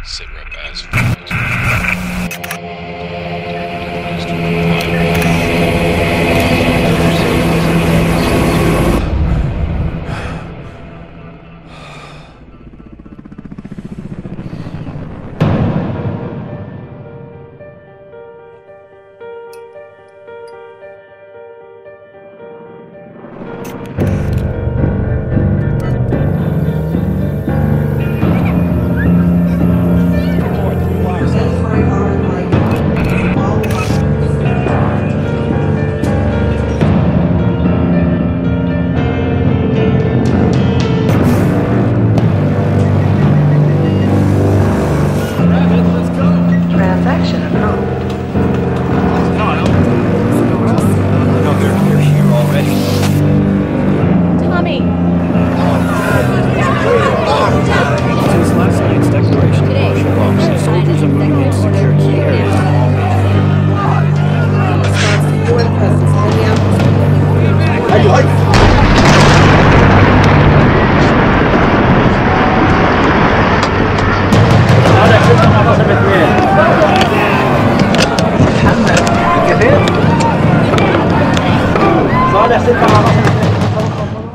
Sit rep as follows. Transaction approved. No, they're here already. Tommy! Since last night's declaration of martial law, soldiers are moving into secure key areas.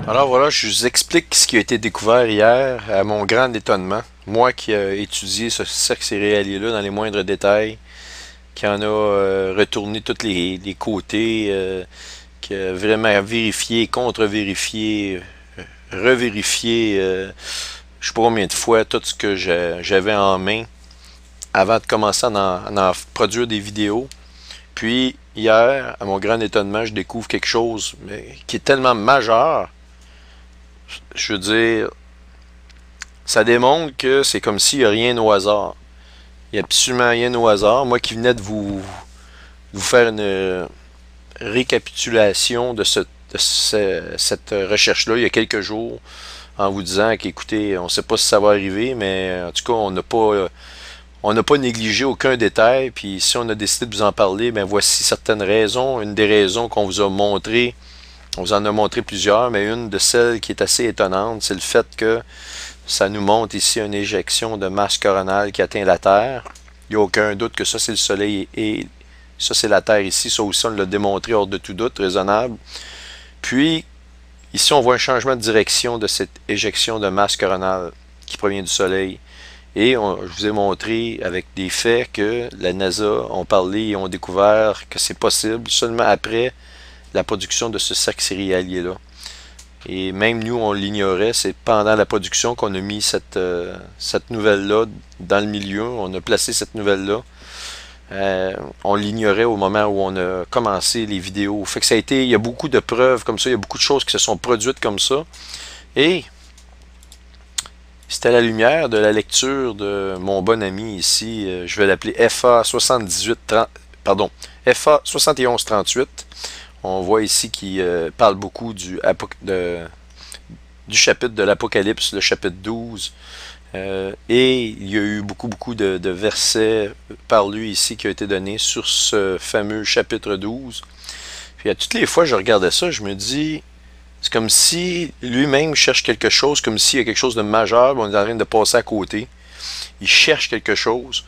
Alors voilà, je vous explique ce qui a été découvert hier, à mon grand étonnement. Moi qui ai étudié ce cercle céréalier-là dans les moindres détails, qui en a retourné tous les côtés, qui a vraiment vérifié, contre-vérifié, revérifié, je sais pas combien de fois, tout ce que j'avais en main avant de commencer à en produire des vidéos. Puis hier, à mon grand étonnement, je découvre quelque chose qui est tellement majeur. Je veux dire, ça démontre que c'est comme s'il n'y a rien au hasard. Il n'y a absolument rien au hasard. Moi qui venais de vous faire une récapitulation de cette recherche-là il y a quelques jours, en vous disant qu'écoutez, on ne sait pas si ça va arriver, mais en tout cas, on n'a pas négligé aucun détail. Puis si on a décidé de vous en parler, ben voici certaines raisons. Une des raisons qu'on vous a montré. On vous en a montré plusieurs, mais une de celles qui est assez étonnante, c'est le fait que ça nous montre ici une éjection de masse coronale qui atteint la Terre. Il n'y a aucun doute que ça, c'est le Soleil et ça, c'est la Terre ici. Ça aussi, on l'a démontré hors de tout doute, raisonnable. Puis, ici, on voit un changement de direction de cette éjection de masse coronale qui provient du Soleil. Et je vous ai montré avec des faits que la NASA ont parlé et ont découvert que c'est possible seulement après la production de ce cercle céréalier-là. Et même nous, on l'ignorait. C'est pendant la production qu'on a mis cette nouvelle-là dans le milieu. On a placé cette nouvelle-là. On l'ignorait au moment où on a commencé les vidéos. Fait que ça a été, il y a beaucoup de preuves comme ça. Il y a beaucoup de choses qui se sont produites comme ça. Et c'était à la lumière de la lecture de mon bon ami ici. Je vais l'appeler FA 7138. On voit ici qu'il parle beaucoup du chapitre de l'Apocalypse, le chapitre 12. Et il y a eu beaucoup de versets par lui ici qui ont été donnés sur ce fameux chapitre 12. Puis à toutes les fois que je regardais ça, je me dis, c'est comme si lui-même cherche quelque chose, comme s'il y a quelque chose de majeur, on est en train de passer à côté. Il cherche quelque chose.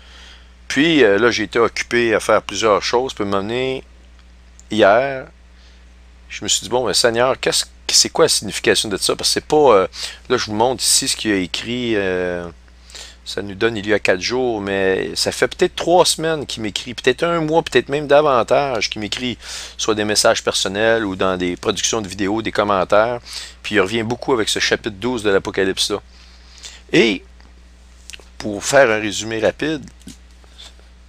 Puis là, j'ai été occupé à faire plusieurs choses. Puis m'amener hier, je me suis dit, bon, mais Seigneur, c'est quoi la signification de ça? Parce que c'est pas... là, je vous montre ici ce qu'il a écrit. Ça nous donne il y a 4 jours, mais ça fait peut-être 3 semaines qu'il m'écrit, peut-être un mois, peut-être même davantage, qu'il m'écrit soit des messages personnels ou dans des productions de vidéos, des commentaires. Puis il revient beaucoup avec ce chapitre 12 de l'Apocalypse-là. Et, pour faire un résumé rapide,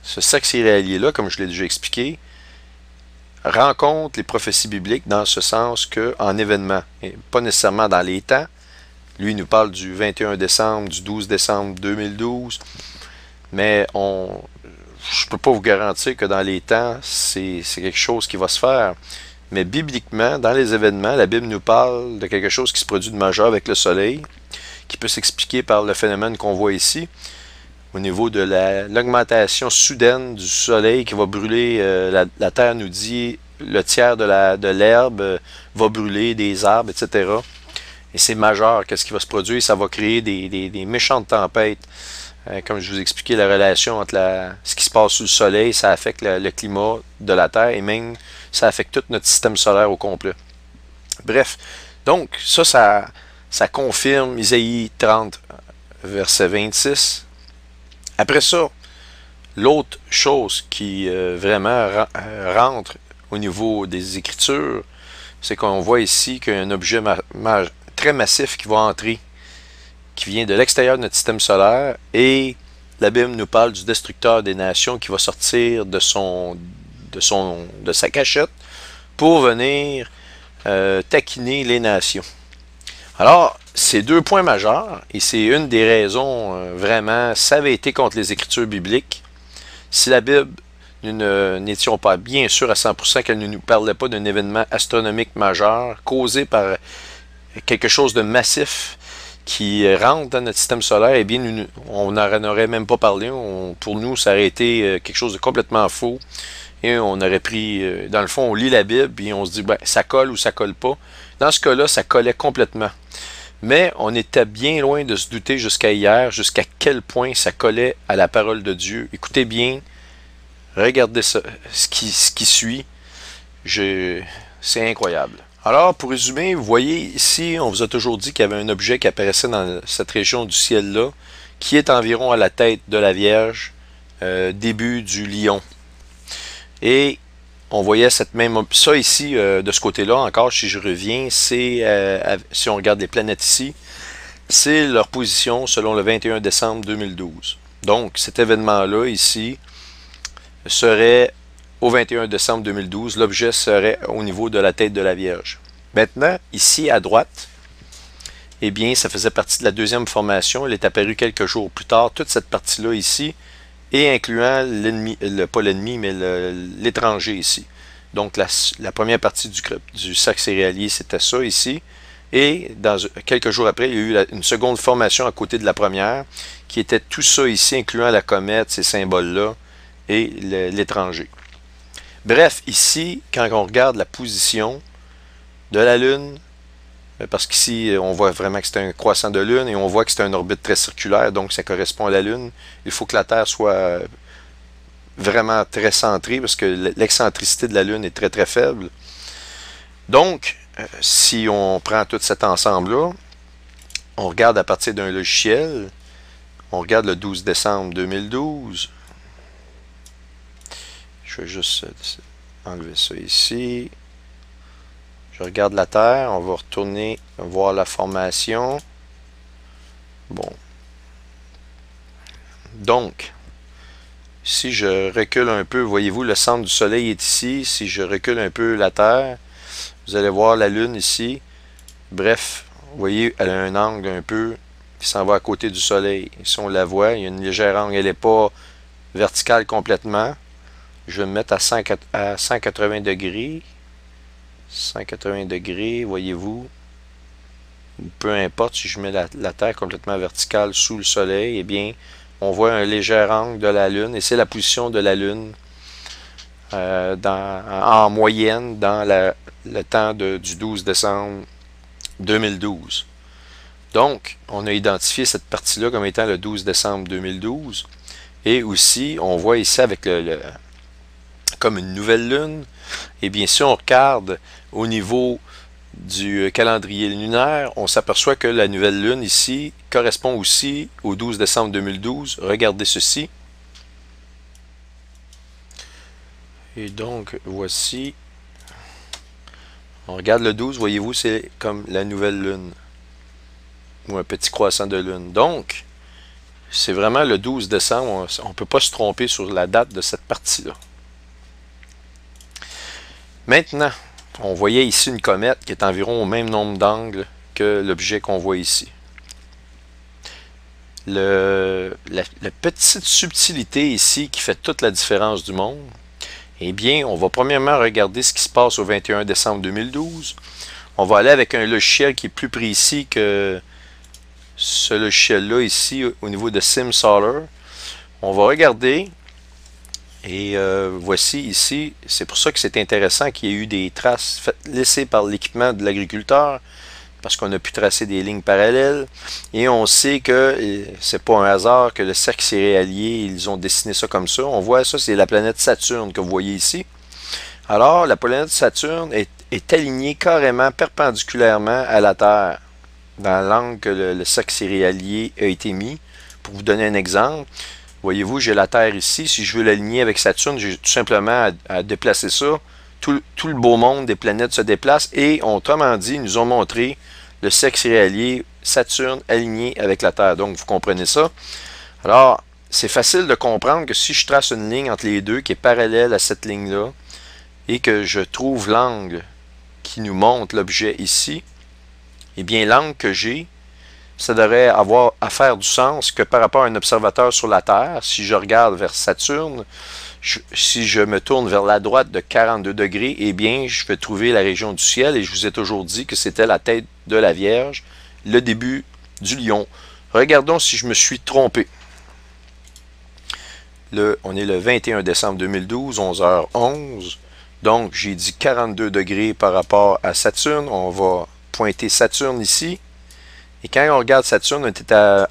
ce cercle céréalier-là, comme je l'ai déjà expliqué, rencontre les prophéties bibliques dans ce sens qu'en événement, et pas nécessairement dans les temps. Lui, il nous parle du 21 décembre, du 12 décembre 2012, mais je ne peux pas vous garantir que dans les temps, c'est quelque chose qui va se faire. Mais bibliquement, dans les événements, la Bible nous parle de quelque chose qui se produit de majeur avec le Soleil, qui peut s'expliquer par le phénomène qu'on voit ici, au niveau de l'augmentation soudaine du Soleil qui va brûler, la Terre nous dit, le tiers de l'herbe va brûler, des arbres, etc. Et c'est majeur, qu'est-ce qui va se produire? Ça va créer des méchantes tempêtes Comme je vous expliquais, la relation entre ce qui se passe sous le soleil, ça affecte le climat de la Terre et même ça affecte tout notre système solaire au complet. Bref, donc ça confirme Isaïe 30, verset 26. Après ça, l'autre chose qui vraiment rentre au niveau des Écritures, c'est qu'on voit ici qu'il y a un objet très massif qui va entrer, qui vient de l'extérieur de notre système solaire, et la Bible nous parle du destructeur des nations qui va sortir de sa cachette pour venir taquiner les nations. Alors, c'est deux points majeurs, et c'est une des raisons vraiment, ça avait été contre les Écritures bibliques. Si la Bible, nous n'étions pas bien sûrs à 100% qu'elle ne nous parlait pas d'un événement astronomique majeur causé par quelque chose de massif qui rentre dans notre système solaire, eh bien, on n'en aurait même pas parlé. Pour nous, ça aurait été quelque chose de complètement faux. Et on aurait pris, dans le fond, on lit la Bible et on se dit, ben, ça colle ou ça colle pas. Dans ce cas-là, ça collait complètement. Mais on était bien loin de se douter jusqu'à hier, jusqu'à quel point ça collait à la parole de Dieu. Écoutez bien, regardez ça, ce qui suit. C'est incroyable. Alors, pour résumer, vous voyez ici, on vous a toujours dit qu'il y avait un objet qui apparaissait dans cette région du ciel-là, qui est environ à la tête de la Vierge, début du lion. Et on voyait ça ici, de ce côté-là, encore, si je reviens, c'est, si on regarde les planètes ici, c'est leur position selon le 21 décembre 2012. Donc, cet événement-là, ici, serait au 21 décembre 2012, l'objet serait au niveau de la tête de la Vierge. Maintenant, ici à droite, eh bien, ça faisait partie de la deuxième formation. Elle est apparue quelques jours plus tard, toute cette partie-là ici, et incluant l'ennemi, pas l'ennemi, mais l'étranger ici. Donc, la première partie du cercle céréalier, c'était ça ici. Et quelques jours après, il y a eu une seconde formation à côté de la première, qui était tout ça ici, incluant la comète, ces symboles-là, et l'étranger. Bref, ici, quand on regarde la position de la Lune, parce qu'ici, on voit vraiment que c'est un croissant de Lune et on voit que c'est une orbite très circulaire, donc ça correspond à la Lune. Il faut que la Terre soit vraiment très centrée parce que l'excentricité de la Lune est très très faible. Donc, si on prend tout cet ensemble-là, on regarde à partir d'un logiciel, on regarde le 12 décembre 2012. Je vais juste enlever ça ici. Je regarde la Terre. On va retourner voir la formation. Bon. Donc, si je recule un peu, voyez-vous, le centre du Soleil est ici. Si je recule un peu la Terre, vous allez voir la Lune ici. Bref, vous voyez, elle a un angle un peu qui s'en va à côté du Soleil. Ici, on la voit. Il y a une légère angle. Elle n'est pas verticale complètement. Je vais me mettre à 180 degrés. 180 degrés, voyez-vous. Peu importe si je mets la Terre complètement verticale sous le Soleil, eh bien, on voit un léger angle de la Lune. Et c'est la position de la Lune en moyenne dans le temps du 12 décembre 2012. Donc, on a identifié cette partie-là comme étant le 12 décembre 2012. Et aussi, on voit ici avec comme une nouvelle lune. Et bien, si on regarde au niveau du calendrier lunaire, on s'aperçoit que la nouvelle lune ici correspond aussi au 12 décembre 2012. Regardez ceci. Et donc, voici. On regarde le 12, voyez-vous, c'est comme la nouvelle lune. Ou un petit croissant de lune. Donc, c'est vraiment le 12 décembre. On ne peut pas se tromper sur la date de cette partie-là. Maintenant, on voyait ici une comète qui est environ au même nombre d'angles que l'objet qu'on voit ici. La petite subtilité ici qui fait toute la différence du monde, eh bien, on va premièrement regarder ce qui se passe au 21 décembre 2012. On va aller avec un logiciel qui est plus précis que ce logiciel-là ici au niveau de SimSolar. On va regarder. Et voici ici, c'est pour ça que c'est intéressant qu'il y ait eu des traces laissées par l'équipement de l'agriculteur, parce qu'on a pu tracer des lignes parallèles. Et on sait que c'est pas un hasard que le cercle céréalier, ils ont dessiné ça comme ça. On voit ça, c'est la planète Saturne que vous voyez ici. Alors, la planète Saturne est alignée carrément perpendiculairement à la Terre, dans l'angle que le cercle céréalier a été mis. Pour vous donner un exemple, voyez-vous, j'ai la Terre ici. Si je veux l'aligner avec Saturne, j'ai tout simplement à déplacer ça. Tout le beau monde des planètes se déplace et, autrement dit, ils nous ont montré le cercle céréalier Saturne aligné avec la Terre. Donc, vous comprenez ça. Alors, c'est facile de comprendre que si je trace une ligne entre les deux qui est parallèle à cette ligne-là et que je trouve l'angle qui nous montre l'objet ici, eh bien, l'angle que j'ai, ça devrait avoir à faire du sens que par rapport à un observateur sur la Terre, si je regarde vers Saturne, si je me tourne vers la droite de 42 degrés, eh bien, je vais trouver la région du ciel et je vous ai toujours dit que c'était la tête de la Vierge, le début du lion. Regardons si je me suis trompé. On est le 21 décembre 2012, 11h11. Donc, j'ai dit 42 degrés par rapport à Saturne. On va pointer Saturne ici. Et quand on regarde Saturne,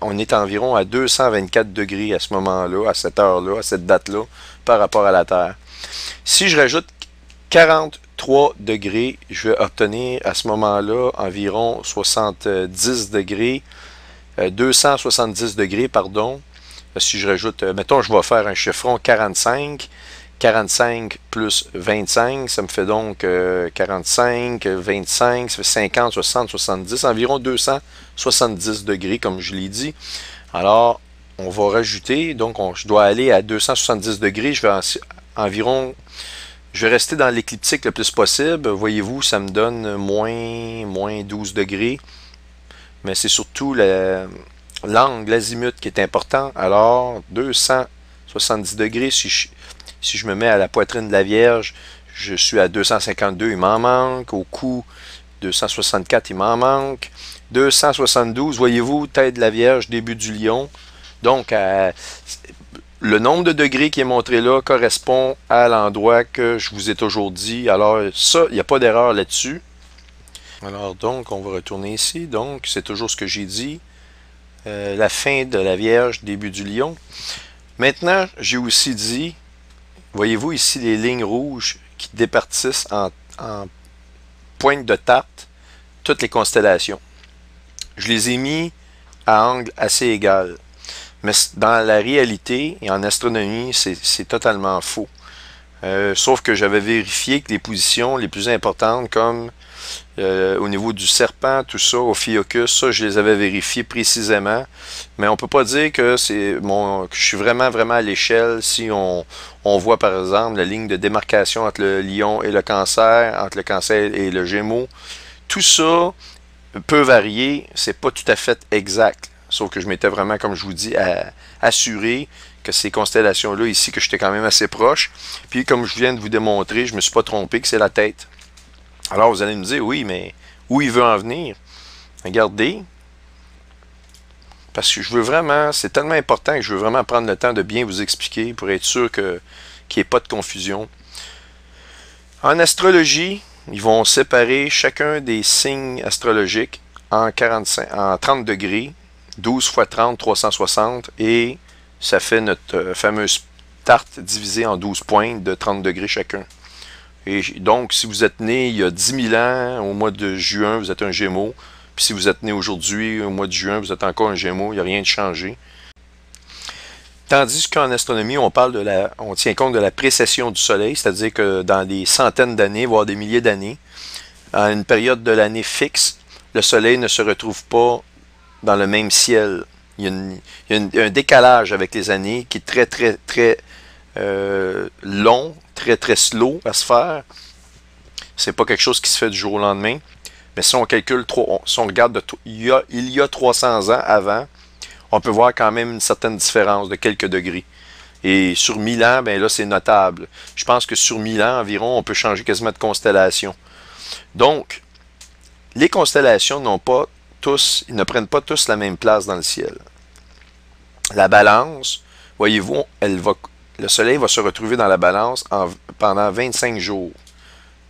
on est environ à 224 degrés à ce moment-là, à cette heure-là, à cette date-là, par rapport à la Terre. Si je rajoute 43 degrés, je vais obtenir à ce moment-là environ 70 degrés, 270 degrés, pardon. Si je rajoute, mettons, je vais faire un chiffron 45. 45 plus 25, ça me fait donc 45, 25, ça fait 50, 60, 70, environ 270 degrés, comme je l'ai dit. Alors, on va rajouter, donc je dois aller à 270 degrés, je vais rester dans l'écliptique le plus possible. Voyez-vous, ça me donne moins 12 degrés, mais c'est surtout l'angle, l'azimut qui est important. Alors, 270 degrés, si je me mets à la poitrine de la Vierge, je suis à 252, il m'en manque. Au cou, 264, il m'en manque. 272, voyez-vous, tête de la Vierge, début du lion. Donc, le nombre de degrés qui est montré là correspond à l'endroit que je vous ai toujours dit. Alors, ça, il n'y a pas d'erreur là-dessus. Alors, donc, on va retourner ici. Donc, c'est toujours ce que j'ai dit. La fin de la Vierge, début du lion. Maintenant, j'ai aussi dit... Voyez-vous ici les lignes rouges qui départissent en pointe de tarte toutes les constellations. Je les ai mis à angle assez égal. Mais dans la réalité et en astronomie, c'est totalement faux. Sauf que j'avais vérifié que les positions les plus importantes, comme au niveau du serpent, tout ça, Ophiuchus, ça, je les avais vérifiés précisément. Mais on ne peut pas dire que que je suis vraiment à l'échelle si on voit par exemple la ligne de démarcation entre le lion et le cancer, entre le cancer et le gémeaux. Tout ça peut varier, c'est pas tout à fait exact. Sauf que je m'étais vraiment, comme je vous dis, assuré que ces constellations-là ici, que j'étais quand même assez proche. Puis comme je viens de vous démontrer, je ne me suis pas trompé que c'est la tête. Alors vous allez me dire, oui, mais où il veut en venir? Regardez. Parce que je veux vraiment, c'est tellement important que je veux vraiment prendre le temps de bien vous expliquer pour être sûr qu'il n'y ait pas de confusion. En astrologie, ils vont séparer chacun des signes astrologiques en 30 degrés, 12 x 30, 360, et ça fait notre fameuse tarte divisée en 12 pointes de 30 degrés chacun. Et donc, si vous êtes né il y a 10 000 ans, au mois de juin, vous êtes un Gémeaux. Puis si vous êtes né aujourd'hui, au mois de juin, vous êtes encore un Gémeaux. Il n'y a rien de changé. Tandis qu'en astronomie, on tient compte de la précession du Soleil, c'est-à-dire que dans des centaines d'années, voire des milliers d'années, à une période de l'année fixe, le Soleil ne se retrouve pas dans le même ciel. Il y a un décalage avec les années qui est très long, très slow à se faire. C'est pas quelque chose qui se fait du jour au lendemain. Mais si on calcule, si on regarde il y a 300 ans avant, on peut voir quand même une certaine différence de quelques degrés. Et sur 1000 ans, ben là, c'est notable. Je pense que sur 1000 ans environ, on peut changer quasiment de constellation. Donc, les constellations ils ne prennent pas tous la même place dans le ciel. La balance, voyez-vous, le Soleil va se retrouver dans la balance pendant 25 jours.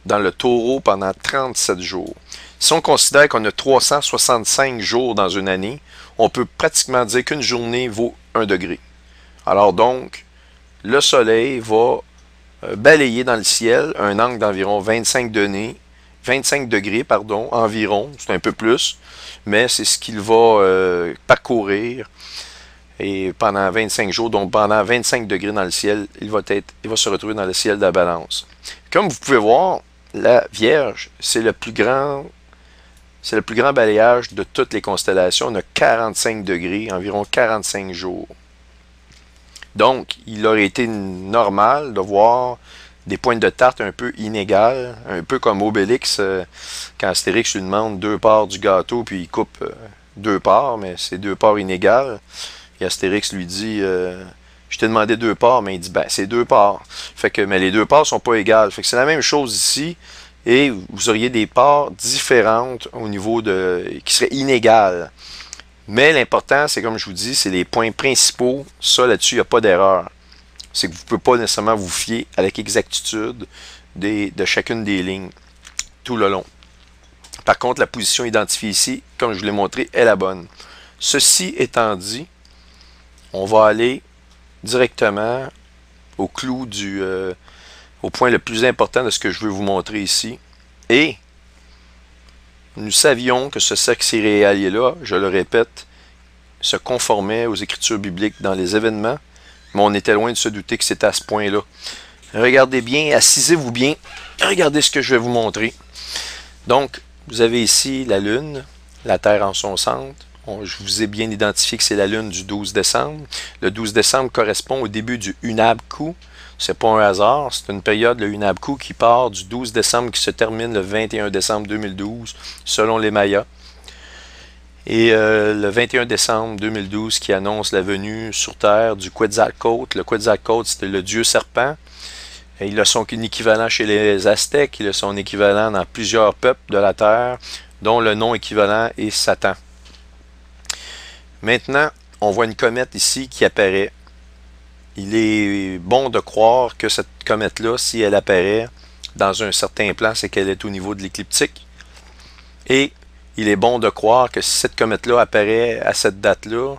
Dans le Taureau pendant 37 jours. Si on considère qu'on a 365 jours dans une année, on peut pratiquement dire qu'une journée vaut 1 degré. Alors donc, le soleil va balayer dans le ciel un angle d'environ 25 degrés, environ, c'est un peu plus, mais c'est ce qu'il va parcourir et pendant 25 jours, donc pendant 25 degrés dans le ciel, il va se retrouver dans le ciel de la balance. Comme vous pouvez voir, la Vierge, c'est le plus grand balayage de toutes les constellations. On a 45 degrés, environ 45 jours. Donc, il aurait été normal de voir des pointes de tarte un peu inégales, un peu comme Obélix, quand Astérix lui demande 2 parts du gâteau, puis il coupe 2 parts, mais c'est 2 parts inégales. Et Astérix lui dit je t'ai demandé 2 parts, mais il dit ben c'est 2 parts. Fait que, mais les 2 parts sont pas égales. Fait que c'est la même chose ici. Et vous auriez des parts différentes au niveau qui seraient inégales. Mais l'important, c'est comme je vous dis, c'est les points principaux. Ça, là-dessus, il n'y a pas d'erreur. C'est que vous ne pouvez pas nécessairement vous fier avec exactitude de chacune des lignes tout le long. Par contre, la position identifiée ici, comme je vous l'ai montré, est la bonne. Ceci étant dit, on va aller directement au clou au point le plus important de ce que je veux vous montrer ici. Et nous savions que ce cercle céréalier-là, je le répète, se conformait aux Écritures bibliques dans les événements, mais on était loin de se douter que c'était à ce point-là. Regardez bien, assisez-vous bien, regardez ce que je vais vous montrer. Donc, vous avez ici la Lune, la Terre en son centre. Je vous ai bien identifié que c'est la Lune du 12 décembre. Le 12 décembre correspond au début du Hunabku. C'est pas un hasard, c'est une période, le Hunabku, qui part du 12 décembre, qui se termine le 21 décembre 2012, selon les Mayas. Et le 21 décembre 2012, qui annonce la venue sur Terre du Quetzalcoatl. Le Quetzalcoatl, c'était le dieu serpent. Et il a son équivalent chez les Aztèques, il a son équivalent dans plusieurs peuples de la Terre, dont le nom équivalent est Satan. Maintenant, on voit une comète ici qui apparaît. Il est bon de croire que cette comète-là, si elle apparaît dans un certain plan, c'est qu'elle est au niveau de l'écliptique. Et il est bon de croire que si cette comète-là apparaît à cette date-là,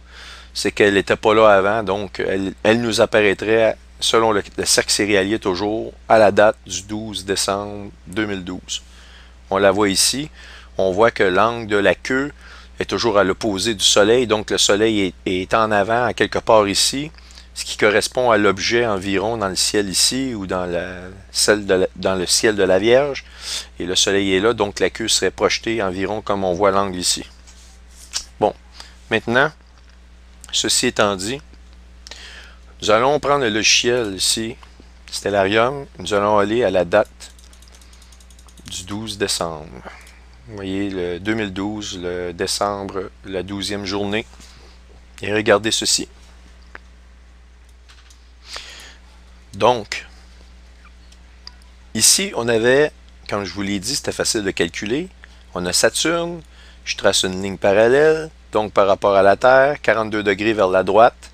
c'est qu'elle n'était pas là avant, donc elle nous apparaîtrait, selon le cercle céréalier toujours, à la date du 12 décembre 2012. On la voit ici. On voit que l'angle de la queue est toujours à l'opposé du soleil, donc le soleil est en avant à quelque part ici, ce qui correspond à l'objet environ dans le ciel ici ou dans le ciel de la Vierge, et le soleil est là, donc la queue serait projetée environ comme on voit l'angle ici. Bon, maintenant, ceci étant dit, nous allons prendre le logiciel ici, Stellarium, nous allons aller à la date du 12 décembre. Vous voyez, le 2012, le décembre, la 12e journée. Et regardez ceci. Donc, ici, on avait, comme je vous l'ai dit, c'était facile de calculer. On a Saturne, je trace une ligne parallèle, donc par rapport à la Terre, 42 degrés vers la droite.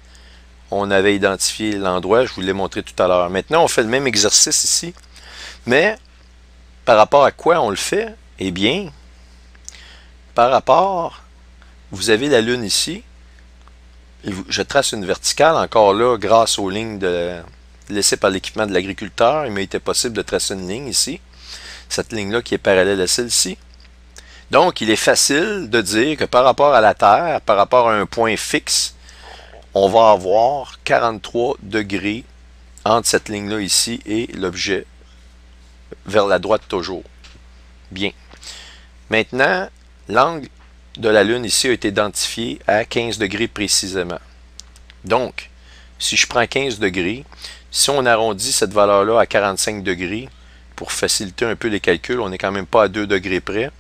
On avait identifié l'endroit, je vous l'ai montré tout à l'heure. Maintenant, on fait le même exercice ici, mais par rapport à quoi on le fait? Eh bien, par rapport, vous avez la Lune ici, je trace une verticale, encore là, grâce aux lignes laissées par l'équipement de l'agriculteur, il m'a été possible de tracer une ligne ici, cette ligne-là qui est parallèle à celle-ci. Donc, il est facile de dire que par rapport à la Terre, par rapport à un point fixe, on va avoir 43 degrés entre cette ligne-là ici et l'objet vers la droite toujours. Bien. Maintenant, l'angle de la Lune ici a été identifié à 15 degrés précisément. Donc, si je prends 15 degrés, si on arrondit cette valeur-là à 45 degrés, pour faciliter un peu les calculs, on n'est quand même pas à 2 degrés près,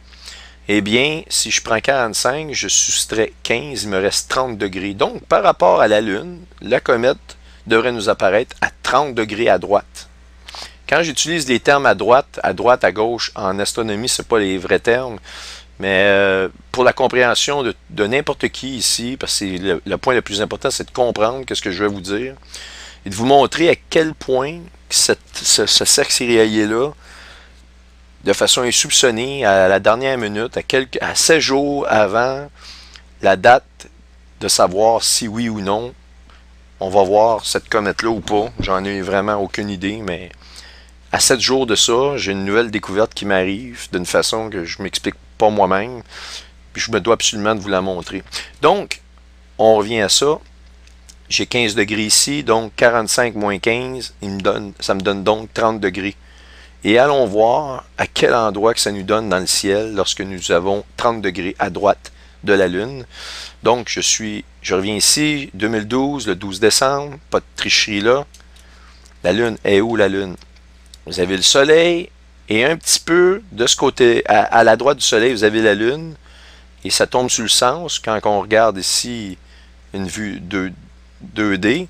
eh bien, si je prends 45, je soustrais 15, il me reste 30 degrés. Donc, par rapport à la Lune, la comète devrait nous apparaître à 30 degrés à droite. Quand j'utilise les termes à droite, à gauche, en astronomie, ce n'est pas les vrais termes, mais pour la compréhension de n'importe qui ici, parce que le point le plus important, c'est de comprendre ce que je vais vous dire, et de vous montrer à quel point ce cercle céréalier-là de façon insoupçonnée à la dernière minute, à 7 jours avant la date de savoir si oui ou non on va voir cette comète-là ou pas. J'en ai vraiment aucune idée, mais à 7 jours de ça, j'ai une nouvelle découverte qui m'arrive d'une façon que je ne m'explique pas moi-même. Puis je me dois absolument de vous la montrer. Donc, on revient à ça. J'ai 15 degrés ici, donc 45 moins 15, ça me donne donc 30 degrés. Et allons voir à quel endroit que ça nous donne dans le ciel lorsque nous avons 30 degrés à droite de la Lune. Donc, je reviens ici, 2012, le 12 décembre, pas de tricherie là. La Lune est où la Lune? Vous avez le Soleil et un petit peu de ce côté, à la droite du Soleil, vous avez la Lune. Et ça tombe sur le sens quand on regarde ici une vue 2D.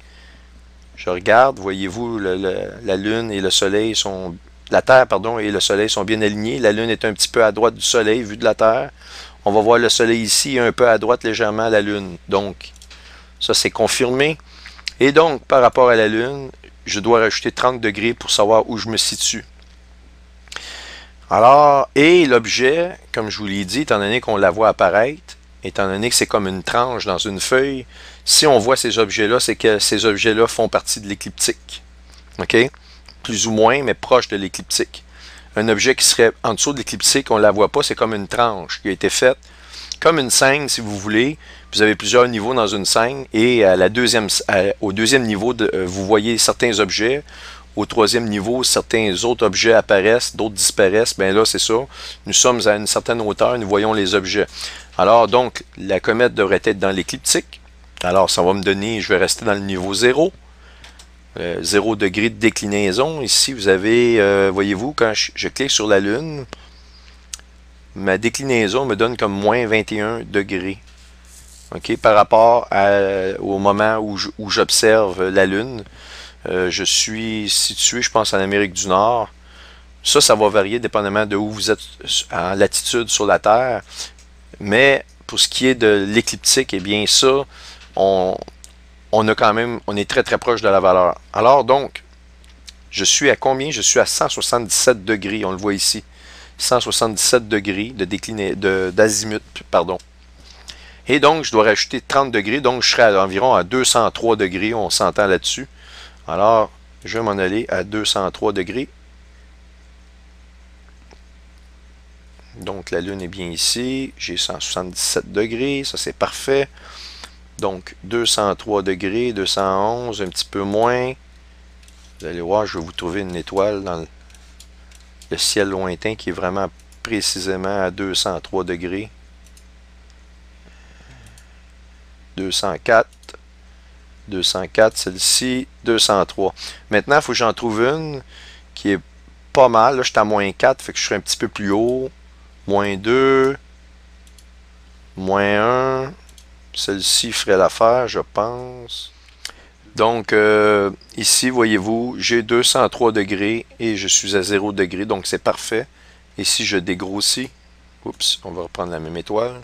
Je regarde, voyez-vous, la Lune et le Soleil sont... La Terre, pardon, et le Soleil sont bien alignés. La Lune est un petit peu à droite du Soleil, vu de la Terre. On va voir le Soleil ici, un peu à droite légèrement la Lune. Donc, ça c'est confirmé. Et donc, par rapport à la Lune, je dois rajouter 30 degrés pour savoir où je me situe. Alors, et l'objet, comme je vous l'ai dit, étant donné qu'on la voit apparaître, étant donné que c'est comme une tranche dans une feuille, si on voit ces objets-là, c'est que ces objets-là font partie de l'écliptique. OK? Plus ou moins, mais proche de l'écliptique. Un objet qui serait en dessous de l'écliptique, on ne la voit pas, c'est comme une tranche qui a été faite, comme une scène, si vous voulez. Vous avez plusieurs niveaux dans une scène, et au deuxième niveau, vous voyez certains objets. Au troisième niveau, certains autres objets apparaissent, d'autres disparaissent. Bien là, c'est ça. Nous sommes à une certaine hauteur, nous voyons les objets. Alors, donc, la comète devrait être dans l'écliptique. Alors, ça va me donner, je vais rester dans le niveau 0. 0 degré de déclinaison. Ici, vous avez, voyez-vous, quand je clique sur la Lune, ma déclinaison me donne comme moins 21 degrés. OK, par rapport au moment où j'observe la Lune. Je suis situé, je pense, en Amérique du Nord. Ça va varier dépendamment de où vous êtes en latitude sur la Terre. Mais pour ce qui est de l'écliptique, eh bien ça, on est très très proche de la valeur. Alors donc, je suis à combien? Je suis à 177 degrés, on le voit ici. 177 degrés d'azimut, pardon. Et donc, je dois rajouter 30 degrés, donc je serai environ à 203 degrés, on s'entend là-dessus. Alors, je vais m'en aller à 203 degrés. Donc, la Lune est bien ici. J'ai 177 degrés. Ça, c'est parfait. Donc, 203 degrés, 211, un petit peu moins. Vous allez voir, je vais vous trouver une étoile dans le ciel lointain qui est vraiment précisément à 203 degrés. 204. 204, celle-ci, 203. Maintenant, il faut que j'en trouve une qui est pas mal. Là, je suis à moins 4, fait que je serai un petit peu plus haut. Moins 2. Moins 1. Celle-ci ferait l'affaire, je pense. Donc, ici, voyez-vous, j'ai 203 degrés et je suis à 0 degré, donc c'est parfait. Et si je dégrossis, oups, on va reprendre la même étoile,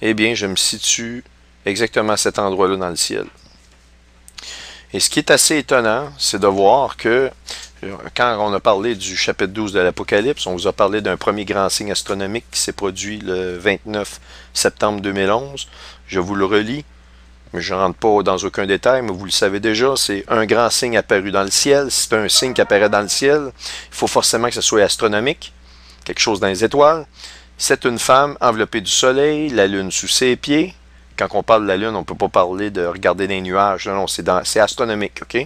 eh bien, je me situe exactement à cet endroit-là dans le ciel. Et ce qui est assez étonnant, c'est de voir que quand on a parlé du chapitre 12 de l'Apocalypse, on vous a parlé d'un premier grand signe astronomique qui s'est produit le 29 septembre 2011. Je vous le relis, mais je ne rentre pas dans aucun détail, mais vous le savez déjà, c'est un grand signe apparu dans le ciel. Si c'est un signe qui apparaît dans le ciel, il faut forcément que ce soit astronomique, quelque chose dans les étoiles. C'est une femme enveloppée du soleil, la lune sous ses pieds. Quand on parle de la lune, on ne peut pas parler de regarder des nuages. Non, c'est astronomique, OK?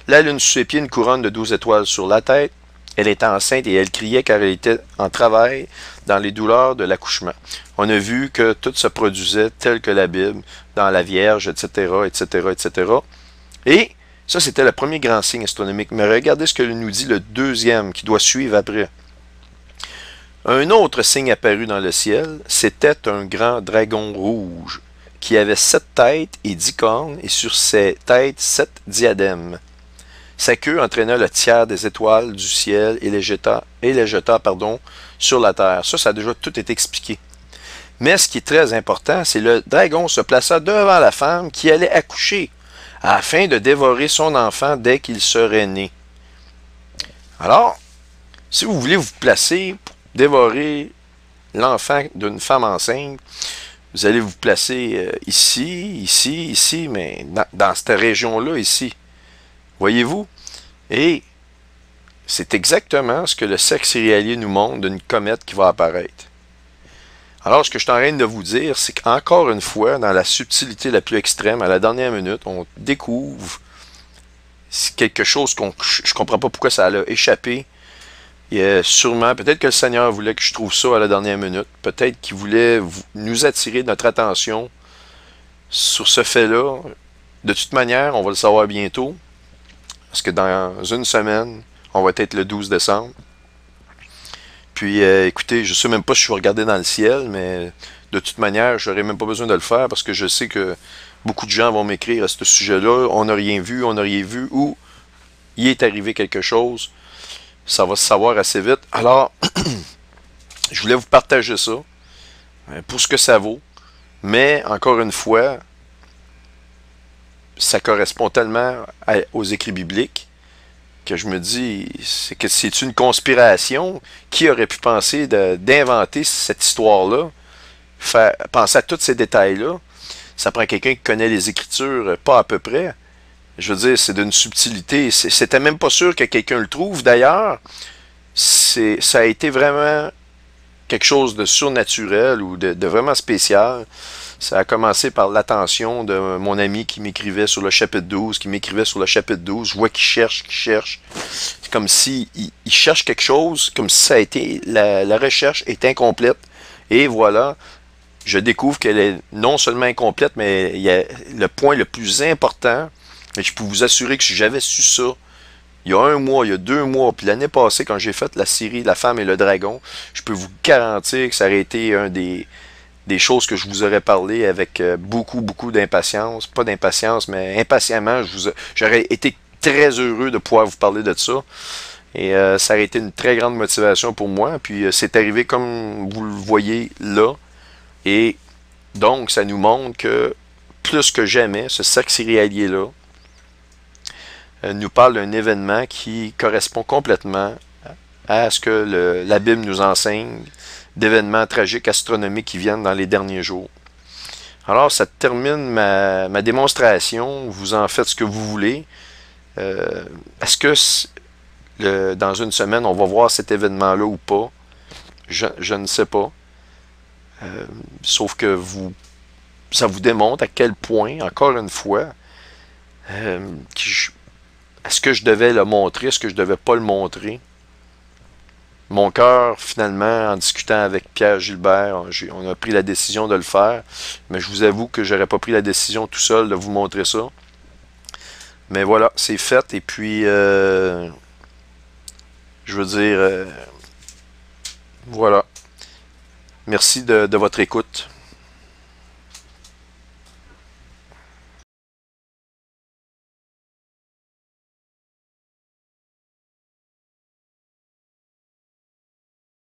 La lune sous ses pieds, une couronne de 12 étoiles sur la tête. Elle était enceinte et elle criait car elle était en travail dans les douleurs de l'accouchement. On a vu que tout se produisait tel que la Bible, dans la Vierge, etc., etc., etc. Et ça, c'était le premier grand signe astronomique. Mais regardez ce que nous dit le deuxième qui doit suivre après. Un autre signe apparu dans le ciel, c'était un grand dragon rouge qui avait 7 têtes et 10 cornes et sur ses têtes 7 diadèmes. Sa queue entraîna le tiers des étoiles du ciel et les jeta sur la terre. Ça a déjà tout été expliqué. Mais ce qui est très important, c'est le dragon se plaça devant la femme qui allait accoucher, afin de dévorer son enfant dès qu'il serait né. Alors, Si vous voulez vous placer pour dévorer l'enfant d'une femme enceinte, vous allez vous placer ici, ici, ici, mais dans cette région-là, ici. Voyez-vous? Et c'est exactement ce que le sexe céréalier nous montre d'une comète qui va apparaître. Alors, ce que je suis en train de vous dire, c'est qu'encore une fois, dans la subtilité la plus extrême, à la dernière minute, on découvre quelque chose je ne comprends pas pourquoi ça a échappé. Et sûrement, peut-être que le Seigneur voulait que je trouve ça à la dernière minute. Peut-être qu'il voulait nous attirer notre attention sur ce fait-là. De toute manière, on va le savoir bientôt. Parce que dans une semaine, on va être le 12 décembre. Puis, écoutez, je ne sais même pas si je vais regarder dans le ciel, mais de toute manière, je n'aurai même pas besoin de le faire parce que je sais que beaucoup de gens vont m'écrire à ce sujet-là. On n'a rien vu, ou il est arrivé quelque chose. Ça va se savoir assez vite. Alors, je voulais vous partager ça pour ce que ça vaut. Mais, encore une fois, ça correspond tellement aux écrits bibliques que je me dis, c'est une conspiration. Qui aurait pu penser d'inventer cette histoire-là, penser à tous ces détails-là? Ça prend quelqu'un qui connaît les Écritures, pas à peu près. Je veux dire, c'est d'une subtilité. C'était même pas sûr que quelqu'un le trouve. D'ailleurs, ça a été vraiment quelque chose de surnaturel ou de vraiment spécial. Ça a commencé par l'attention de mon ami qui m'écrivait sur le chapitre 12, Je vois qu'il cherche. C'est comme si il cherche quelque chose, comme si ça a été, la recherche est incomplète. Et voilà, je découvre qu'elle est non seulement incomplète, mais il y a le point le plus important. Mais je peux vous assurer que si j'avais su ça, il y a 1 mois, il y a 2 mois, puis l'année passée, quand j'ai fait la série La femme et le dragon, je peux vous garantir que ça aurait été un des choses que je vous aurais parlé avec beaucoup d'impatience. Pas d'impatience, mais impatiemment. J'aurais été très heureux de pouvoir vous parler de ça. Et ça aurait été une très grande motivation pour moi. Puis c'est arrivé comme vous le voyez là. Et donc, ça nous montre que plus que jamais, ce sexe céréalier-là nous parle d'un événement qui correspond complètement à ce que la Bible nous enseigne, d'événements tragiques, astronomiques qui viennent dans les derniers jours. Alors, ça termine ma démonstration. Vous en faites ce que vous voulez. Est-ce que dans une semaine, on va voir cet événement-là ou pas? Je ne sais pas. Sauf que ça vous démontre à quel point, encore une fois, est-ce que je devais le montrer? Est-ce que je devais pas le montrer? Mon cœur, finalement, en discutant avec Pierre Gilbert, on a pris la décision de le faire. Mais je vous avoue que j'aurais pas pris la décision tout seul de vous montrer ça. Mais voilà, c'est fait. Et puis, je veux dire, voilà. Merci de votre écoute.